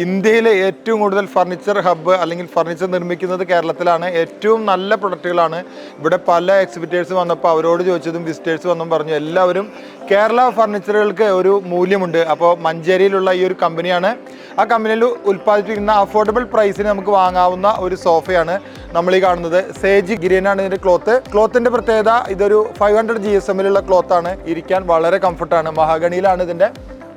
ഇന്ത്യയിലെ ഏറ്റവും കൂടുതൽ ഫർണിച്ചർ ഹബ്ബ് അല്ലെങ്കിൽ ഫർണിച്ചർ നിർമ്മിക്കുന്നത് കേരളത്തിലാണ്. ഏറ്റവും നല്ല പ്രൊഡക്റ്റുകളാണ്. ഇവിടെ പല എക്സിബിറ്റേഴ്സ് വന്നപ്പോൾ അവരോട് ചോദിച്ചതും വിസിറ്റേഴ്സ് വന്നും പറഞ്ഞു എല്ലാവരും കേരള ഫർണിച്ചറുകൾക്ക് ഒരു മൂല്യമുണ്ട്. അപ്പോൾ മഞ്ചേരിയിലുള്ള ഈ ഒരു കമ്പനിയാണ്. ആ കമ്പനിയിൽ ഉൽപ്പാദിപ്പിക്കുന്ന അഫോർഡബിൾ പ്രൈസിന് നമുക്ക് വാങ്ങാവുന്ന ഒരു സോഫയാണ് നമ്മൾ ഈ കാണുന്നത്. സേജ് ഗ്രീനാണ് ഇതിൻ്റെ ക്ലോത്തിൻ്റെ പ്രത്യേകത. ഇതൊരു 500 GSM ക്ലോത്താണ്. ഇരിക്കാൻ വളരെ കംഫർട്ടാണ്. മഹാഗണിയിലാണ് ഇതിൻ്റെ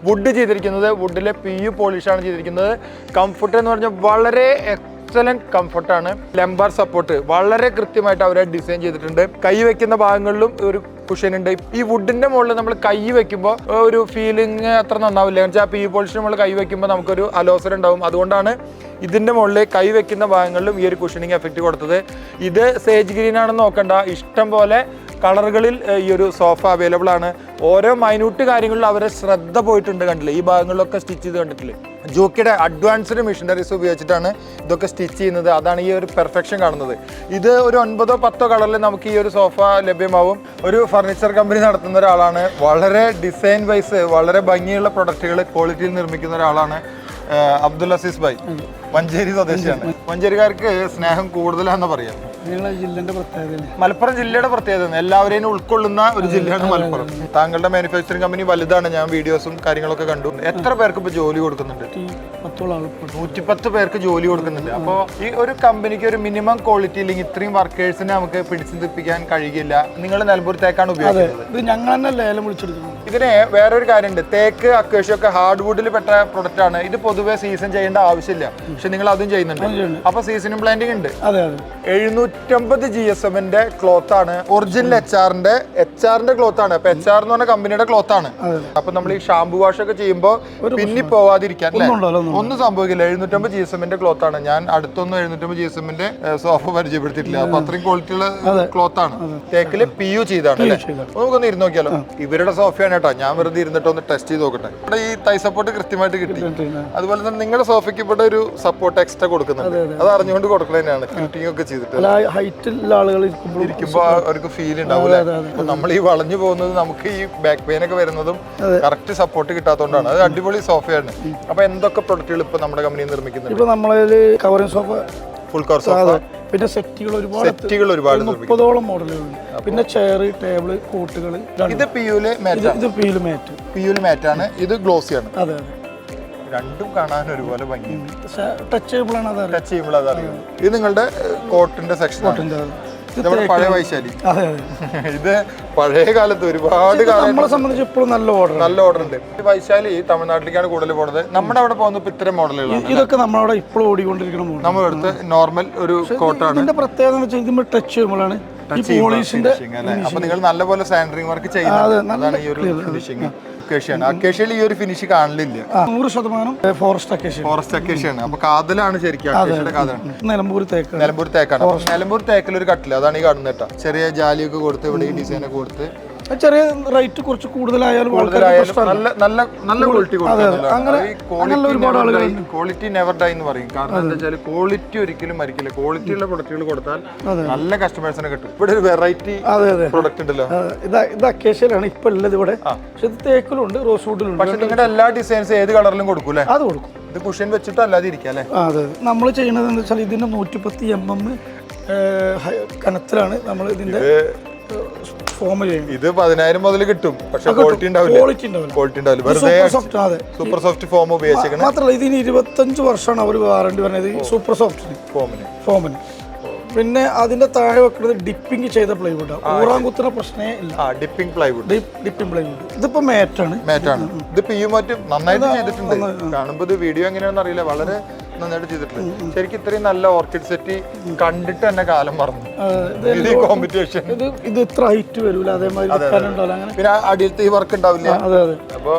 വുഡ് ചെയ്തിരിക്കുന്നത്. വുഡിലെ PU പോളിഷാണ് ചെയ്തിരിക്കുന്നത്. കംഫർട്ട് എന്ന് പറഞ്ഞാൽ വളരെ എക്സലൻറ്റ് കംഫർട്ടാണ്. ലംബാർ സപ്പോർട്ട് വളരെ കൃത്യമായിട്ട് അവരെ ഡിസൈൻ ചെയ്തിട്ടുണ്ട്. കൈ വെക്കുന്ന ഭാഗങ്ങളിലും ഒരു കുഷൻ ഉണ്ട്. ഈ വുഡിന്റെ മുകളിൽ നമ്മൾ കൈ വെക്കുമ്പോൾ ഒരു ഫീലിംഗ് അത്ര നന്നാവില്ല. എന്ന് വെച്ചാൽ PU പോളിഷിന് നമ്മൾ കൈ വെക്കുമ്പോൾ നമുക്കൊരു അലോസരം ഉണ്ടാവും. അതുകൊണ്ടാണ് ഇതിന്റെ മുകളിൽ കൈ വെക്കുന്ന ഭാഗങ്ങളിലും ഈ ഒരു കുഷനിങ് എഫക്റ്റ് കൊടുത്തത്. ഇത് സേജ് ഗ്രീൻ ആണെന്ന് നോക്കണ്ട, ഇഷ്ടം പോലെ കളറുകളിൽ ഈ ഒരു സോഫ അവൈലബിൾ ആണ്. ഓരോ മൈന്യൂട്ട് കാര്യങ്ങളിലും അവരെ ശ്രദ്ധ പോയിട്ടുണ്ട്. കണ്ടില്ലേ, ഈ ഭാഗങ്ങളിലൊക്കെ സ്റ്റിച്ച് ചെയ്ത് കണ്ടിട്ടില്ലേ. ജോക്കിയുടെ അഡ്വാൻസ്ഡ് മെഷീനറീസ് ഉപയോഗിച്ചിട്ടാണ് ഇതൊക്കെ സ്റ്റിച്ച് ചെയ്യുന്നത്. അതാണ് ഈ ഒരു പെർഫെക്ഷൻ കാണുന്നത്. ഇത് ഒരു 9 or 10 കളറിൽ നമുക്ക് ഈ ഒരു സോഫ ലഭ്യമാവും. ഒരു ഫർണിച്ചർ കമ്പനി നടത്തുന്ന ഒരാളാണ്. വളരെ ഡിസൈൻ വൈസ് വളരെ ഭംഗിയുള്ള പ്രൊഡക്റ്റുകൾ ക്വാളിറ്റിയിൽ നിർമ്മിക്കുന്ന ഒരാളാണ് അബ്ദുൽ അസീസ് ഭായ്. മഞ്ചേരി സ്വദേശിയാണ്. മഞ്ചേരിക്കാർക്ക് സ്നേഹം കൂടുതലാണെന്ന് പറയാം. മലപ്പുറം ജില്ലയുടെ പ്രത്യേകത എല്ലാവരെയും ഉൾക്കൊള്ളുന്ന ഒരു ജില്ലയാണ് മലപ്പുറം. താങ്കളുടെ മാനുഫാക്ചറിംഗ് കമ്പനി വലുതാണ്. ഞാൻ വീഡിയോസും കാര്യങ്ങളൊക്കെ കണ്ടു. എത്ര പേർക്ക് ഇപ്പൊ ജോലി കൊടുക്കുന്നുണ്ട്? 110 പേർക്ക് ജോലി കൊടുക്കുന്നുണ്ട്. അപ്പോൾ ഈ ഒരു കമ്പനിക്ക് ഒരു മിനിമം ക്വാളിറ്റി ഇല്ലെങ്കിൽ ഇത്രയും വർക്കേഴ്സിനെ നമുക്ക് പിടിച്ചെത്തിപ്പിക്കാൻ കഴിയില്ല. നിങ്ങൾ നിലമ്പൂർ തേക്കാണ് ഉപയോഗിക്കുന്നത്. ഞങ്ങൾ തന്നെ ലേലം വിളിച്ചെടുക്കുന്നത്. ഇതിന് വേറൊരു കാര്യമുണ്ട്. തേക്ക്, അക്വേഷ്യ ഒക്കെ ഹാർഡ് വുഡിൽ പെട്ട പ്രൊഡക്റ്റ് ആണ്. ഇത് പൊതുവെ സീസൺ ചെയ്യേണ്ട ആവശ്യമില്ല. പക്ഷെ നിങ്ങൾ അതും ചെയ്യുന്നുണ്ട്. അപ്പൊ സീസണും പ്ലാന്റിംഗ് ഉണ്ട്. 750 GSM ക്ലോത്ത് ആണ്. ഒറിജിനൽ HR ക്ലോത്ത് ആണ്. അപ്പൊ HR എന്ന് പറഞ്ഞ കമ്പനിയുടെ ക്ലോത്ത് ആണ്. അപ്പൊ നമ്മൾ ഈ ഷാംപൂ വാഷ് ഒക്കെ ചെയ്യുമ്പോൾ പിന്നി പോവാതിരിക്കാൻ ഒന്നും സംഭവിക്കില്ല. 750 GSM ക്ലോത്ത് ആണ്. ഞാൻ അടുത്തൊന്നും 750 GSM സോഫ പരിചയപ്പെടുത്തിയിട്ടില്ല. അപ്പൊ അത്രയും ക്വാളിറ്റി ഉള്ള ക്ലോത്ത് ആണ്. തേക്കില് PU ചെയ്താണ് അല്ലേ. നമുക്കൊന്ന് ഇരുന്ന് നോക്കിയാലോ. ഇവരുടെ സോഫയാണ് കേട്ടോ. ഞാൻ വെറുതെ ഇരുന്നിട്ട് ഒന്ന് ടെസ്റ്റ് ചെയ്ത് നോക്കട്ടെ. ഇവിടെ ഈ തൈ സപ്പോർട്ട് കൃത്യമായിട്ട് കിട്ടി. അതുപോലെ തന്നെ നിങ്ങളുടെ സോഫയ്ക്ക് ഇവിടെ ഒരു സപ്പോർട്ട് എക്സ്ട്രാ കൊടുക്കുന്നുണ്ട്. അത് അറിഞ്ഞുകൊണ്ട് കൊടുക്കുന്നതിനാണ്. ഫിറ്റിംഗ് ഒക്കെ ചെയ്തിട്ട് ഇരിക്കുമ്പോൾ അവർക്ക് ഫീൽ ഉണ്ടാവില്ല. നമ്മൾ ഈ വളഞ്ഞു പോകുന്നത് നമുക്ക് ഈ ബാക്ക് പെയിൻ ഒക്കെ വരുന്നതും കറക്റ്റ് സപ്പോർട്ട് കിട്ടാത്തതുകൊണ്ടാണ്. അത് അടിപൊളി സോഫയാണ്. അപ്പൊ എന്തൊക്കെ പ്രൊഡക്റ്റുകൾ ഇപ്പൊ നമ്മുടെ കമ്പനി നിർമ്മിക്കുന്നുണ്ട്? ഇപ്പൊ നമ്മള് covering sofa, full cover sofa, പിന്നെ സെറ്റുകൾ ഒരുപാട് 30ഓളം മോഡലുകളുണ്ട്. പിന്നെ ചെയർ, ടേബിൾ, കോട്ടുകൾ. ഇത് പിയുല് മാറ്റ് ആണ്. ഇത് ഗ്ലോസി ആണ്. അതെ അതെ, രണ്ടും കാണാൻ ഒരുപോലെ ഭംഗിയുണ്ട്. ടച്ച് ചെയ്യുമ്പോൾ അതറിയാം. ഇത് നിങ്ങളുടെ കോട്ടിന്റെ സെക്ഷൻ ആണ്. പഴയ വൈശാലി. ഇത് പഴയ കാലത്ത് ഒരുപാട് നമ്മളെ സംബന്ധിച്ച് ഇപ്പോഴും നല്ല ഓർഡർ ഉണ്ട്. വൈശാലി തമിഴ്നാട്ടിലേക്കാണ് കൂടുതൽ പോകുന്നത്. നമ്മുടെ അവിടെ പോകുന്ന ഇപ്പൊ ഇത്തരം മോഡലുകളാണ്. ഇതൊക്കെ നമ്മളവിടെ ഇപ്പോഴും ഓടിക്കൊണ്ടിരിക്കണം. നമ്മുടെ അടുത്ത് നോർമൽ ഒരു കോട്ടാണ്. ഇതിന്റെ പ്രത്യേകത എന്ന് വെച്ചാൽ ടച്ച് ചെയ്യുമ്പോഴാണ് ഈ പോളിഷിന്റെ. അപ്പൊ നിങ്ങൾ നല്ലപോലെ സാനിറ്ററിംഗ് വർക്ക് ചെയ്യുന്നത്. അതാണ് ഈ ഒരു ഫിനിഷിംഗ്. അക്കേഷ്യയിൽ ഈ ഒരു ഫിനിഷ് കാണില്ല. 100% ഫോറസ്റ്റ് അക്കേഷ്യയാണ്. അപ്പൊ കാതലാണ് ശരിക്കും. അക്കേഷ്യയുടെ കാതലാണ്. നിലമ്പൂർ തേക്കാണ്. നിലമ്പൂർ തേക്കിൽ ഒരു കട്ടില് അതാണ് ഈ കാണുന്നത് കേട്ടോ. ചെറിയ ജാലിയൊക്കെ കൊടുത്ത് ഇവിടെ ഈ ഡിസൈൻ ഒക്കെ കൊടുത്ത് ചെറിയ റേറ്റ് കുറച്ച് കൂടുതലായാലും നല്ല ക്വാളിറ്റി ഒരുപാട് ആളുകൾ ക്വാളിറ്റി നെവർ ഡൈ എന്ന് പറയും. കാരണം എന്താ വെച്ചാൽ ക്വാളിറ്റി ഒരിക്കലും മരിക്കില്ല. ക്വാളിറ്റി ഉള്ള പ്രൊഡക്റ്റുകൾ കൊടുത്താൽ നല്ല കസ്റ്റമേഴ്സിനെ കിട്ടും. ഇവിടെ ഒരു വെറൈറ്റി പ്രൊഡക്റ്റ് ഉണ്ടല്ലോ. ഇത് അക്കേഷ്യയിലാണ് ഇപ്പൊ ഉള്ളത് ഇവിടെ. പക്ഷെ ഇത് തേക്കിലുണ്ട്, റോസ് വുഡിലുണ്ട്. പക്ഷെ നിങ്ങളുടെ എല്ലാ ഡിസൈൻസ് ഏത് കളറിലും കൊടുക്കും അല്ലേ? അത് കൊടുക്കും. ഇത് കുഷൻ വെച്ചിട്ട് അല്ലാതെ ഇരിക്കാം അല്ലേ? അതെ, നമ്മൾ ചെയ്യുന്നത് എന്താ വെച്ചാൽ ഇതിന്റെ 110 mm കനത്തിലാണ് നമ്മൾ ഇതിന്റെ ഫോം ചെയ്യുന്നത്. ഇത് 10,000 മുതൽ കിട്ടും. പക്ഷെ ക്വാളിറ്റി ഉണ്ടാവില്ല. സൂപ്പർ സോഫ്റ്റ് ഫോം ഉപയോഗിച്ചേക്കണം. മാത്രമല്ല ഇതിന് 25 വർഷമാണ് അവർ വാറണ്ടി പറഞ്ഞത് സൂപ്പർ സോഫ്റ്റ് ഫോമിന്. പിന്നെ അതിന്റെ താഴെ വെക്കുന്നത് ഡിപ്പിംഗ് ചെയ്ത പ്ലൈവുഡ്. ഊറാങ്കുത്തുന്ന പ്രശ്നമേ ഇല്ല. Dipping plywood. ഇതിപ്പോ മാറ്റാണ്. ഇത് PU മാറ്റും നന്നായിട്ട് ചെയ്തിട്ടുണ്ട്. കാണുമ്പോൾ ഇത് വീഡിയോ എങ്ങനെയാണെന്ന് അറിയില്ല. വളരെ നന്നായിട്ട് ചെയ്തിട്ടുണ്ട്. ശരിക്കും ഇത്രയും നല്ല ഓർക്കിഡ് സെറ്റ് കണ്ടിട്ട് തന്നെ കാലം മറന്നു. കോമ്പറ്റീഷൻ ഇത് ഇത്ര ഹൈറ്റ് വരൂല. അതേമാതിരി പിന്നെ അടിയത്തെ ഈ വർക്ക് ഉണ്ടാവില്ല. അപ്പൊ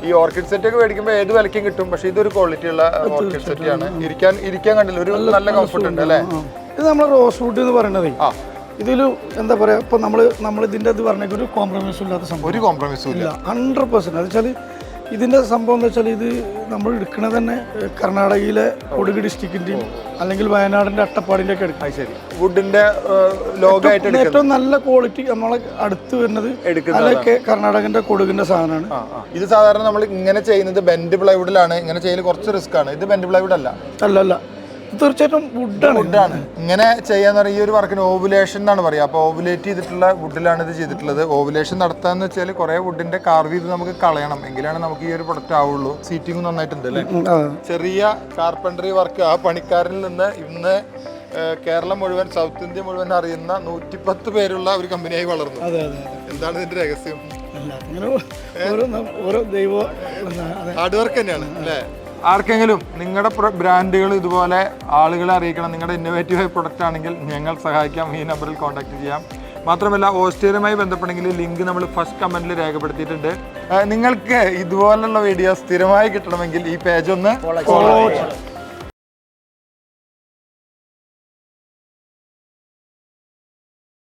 ഈ ഓർക്കിഡ് സെറ്റ് ഒക്കെ മേടിക്കുമ്പോൾ ഏത് വിലക്കും കിട്ടും. പക്ഷെ ഇതൊരു ക്വാളിറ്റി ഉള്ള ഓർക്കിഡ് സെറ്റ് ആണ്. ഇരിക്കാൻ കണ്ടില്ല, ഒരു നല്ല കംഫർട്ട് ഉണ്ട് അല്ലേ? ഇത് നമ്മളെ റോസ് വുഡ് എന്ന് പറയുന്നത് ഇതില് എന്താ പറയാ, ഇപ്പൊ നമ്മൾ ഇതിന്റെ അത് പറഞ്ഞ ഒരു കോംപ്രമൈസും ഇല്ലാത്ത സംഭവം. ഒരു കോംപ്രമൈസും ഇല്ല. 100%. അത് വെച്ചാൽ ഇതിന്റെ സംഭവം എന്ന് വെച്ചാൽ ഇത് നമ്മൾ എടുക്കുന്നത് തന്നെ കർണാടകയിലെ കൊടുക് ഡിസ്ട്രിക്റ്റിന്റെയും അല്ലെങ്കിൽ വയനാടിന്റെ അട്ടപ്പാടിന്റെ ഒക്കെ എടുക്കും. ശരി, വുഡിന്റെ ലോഗായിട്ട് ഏറ്റവും നല്ല ക്വാളിറ്റി നമ്മളെ അടുത്ത് വരുന്നത് അതൊക്കെ കർണാടകന്റെ കൊടുകിന്റെ സാധനമാണ്. ഇത് സാധാരണ നമ്മൾ ഇങ്ങനെ ചെയ്യുന്നത് ബെൻഡ് പ്ലൈവുഡിലാണ്. ഇങ്ങനെ ചെയ്യൽ കുറച്ച് റിസ്ക് ആണ്. ഇത് ബെൻഡ് പ്ലൈവുഡ് അല്ല. അല്ലല്ല, തീർച്ചയായിട്ടും വുഡാണ്. ഇങ്ങനെ ചെയ്യാന്ന് പറഞ്ഞാൽ ഈ ഒരു വർക്കിന് ഓവുലേഷൻ എന്നാണ് പറയുക. അപ്പോൾ ഓവുലേറ്റ് ചെയ്തിട്ടുള്ള വുഡിലാണ് ഇത് ചെയ്തിട്ടുള്ളത്. ഓവുലേഷൻ നടത്താന്ന് വെച്ചാൽ കുറെ വുഡിന്റെ കാർവ് ചെയ്ത് നമുക്ക് കളയണം, എങ്കിലാണ് നമുക്ക് ഈ ഒരു പ്രൊഡക്റ്റ് ആവുള്ളൂ. സീറ്റിംഗ് നന്നായിട്ടുണ്ട് അല്ലേ? ചെറിയ കാർപ്പൻട്രി വർക്ക് ആ പണിക്കാരിൽ നിന്ന് ഇന്ന് കേരളം മുഴുവൻ, സൗത്ത് ഇന്ത്യ മുഴുവൻ അറിയുന്ന 110 പേരുള്ള ഒരു കമ്പനിയായി വളർന്നു. എന്താണ് ഇതിന്റെ രഹസ്യം? ഹാർഡ് വർക്ക് തന്നെയാണ് അല്ലേ? ആർക്കെങ്കിലും നിങ്ങളുടെ ബ്രാൻഡുകൾ ഇതുപോലെ ആളുകളെ അറിയിക്കണം, നിങ്ങളുടെ ഇന്നോവേറ്റീവായ പ്രൊഡക്റ്റ് ആണെങ്കിൽ ഞങ്ങൾ സഹായിക്കാം. ഈ നമ്പറിൽ കോൺടാക്ട് ചെയ്യാം. മാത്രമല്ല ഓസ്ട്രേലിയയുമായി ബന്ധപ്പെട്ടെങ്കിൽ ലിങ്ക് നമ്മൾ ഫസ്റ്റ് കമന്റിൽ രേഖപ്പെടുത്തിയിട്ടുണ്ട്. നിങ്ങൾക്ക് ഇതുപോലുള്ള വീഡിയോ സ്ഥിരമായി കിട്ടണമെങ്കിൽ ഈ പേജ് ഒന്ന് ഫോളോ ചെയ്യാം.